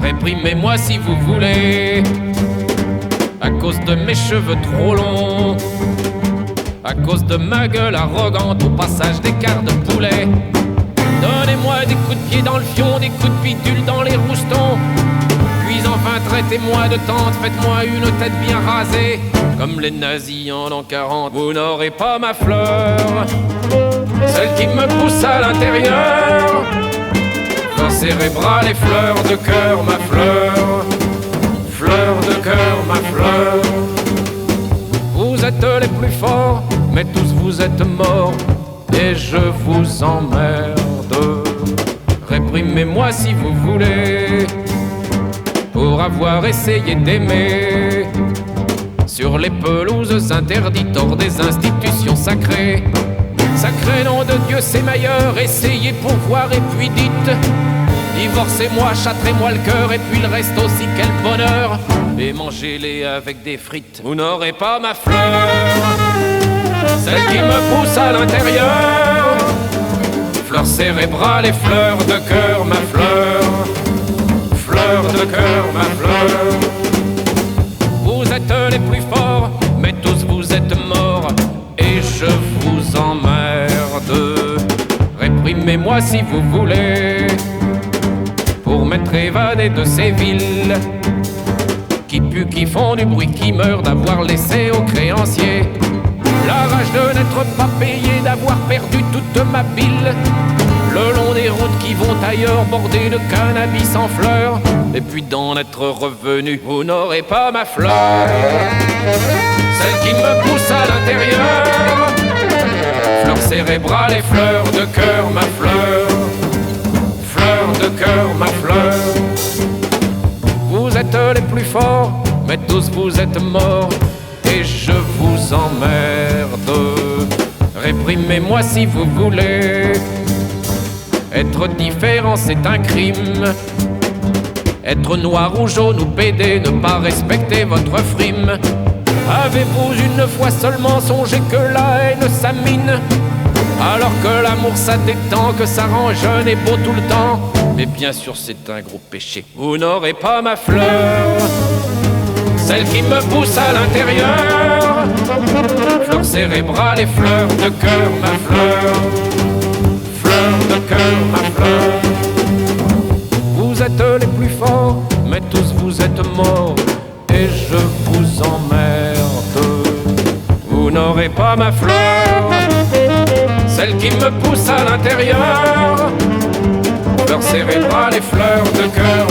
Réprimez-moi si vous voulez, à cause de mes cheveux trop longs, à cause de ma gueule arrogante au passage des quarts de poulet. Donnez-moi des coups de pied dans le fion, des coups de bidule dans les roustons. Puis enfin traitez-moi de tante, faites-moi une tête bien rasée, comme les nazis en l'an 40. Vous n'aurez pas ma fleur, celle qui me pousse à l'intérieur. Fleur cérébrale et fleur de cœur, ma fleur. Fleur de cœur, ma fleur. Vous êtes les plus forts, mais tous vous êtes morts, et je vous emmerde. Réprimez-moi si vous voulez, pour avoir essayé d'aimer sur les pelouses interdites hors des institutions sacrées. Sacré nom de Dieu, c'est meilleur, essayez pour voir et puis dites: divorcez-moi, châtrez-moi le cœur, et puis le reste aussi, quel bonheur. Et mangez-les avec des frites. Vous n'aurez pas ma fleur, celle qui me pousse à l'intérieur. Fleur cérébrale et fleur de cœur, ma fleur. Fleur de cœur, ma fleur. Vous êtes les plus forts, mais tous vous êtes morts, et je vous emmerde. Réprimez-moi si vous voulez, pour m'être évadé de ces villes qui puent, qui font du bruit, qui meurent d'avoir laissé aux créanciers la rage de n'être pas payé, d'avoir perdu toute ma bile le long des routes qui vont ailleurs, bordées de cannabis en fleurs, et puis d'en être revenu. Vous n'aurez pas ma fleur, celle qui me pousse à l'intérieur. Fleur cérébrale et fleur de cœur, ma fleur. Fleur de cœur, ma fleur. Vous êtes les plus forts, mais tous vous êtes morts, et je vous emmerde. Réprimez-moi si vous voulez. Être différent, c'est un crime. Être noir ou jaune ou pédé, ne pas respecter votre frime. Avez-vous une fois seulement songé que la haine ça mine, alors que l'amour ça détend, que ça rend jeune et beau tout le temps? Mais bien sûr c'est un gros péché. Vous n'aurez pas ma fleur, celle qui me pousse à l'intérieur. Fleur cérébrale et fleur de cœur, ma fleur. Fleur de cœur, ma fleur. Vous êtes les plus forts, mais tous vous êtes morts, et je vous emmerde. Vous n'aurez pas ma fleur, celle qui me pousse à l'intérieur. Fleur cérébrale et fleur de cœur,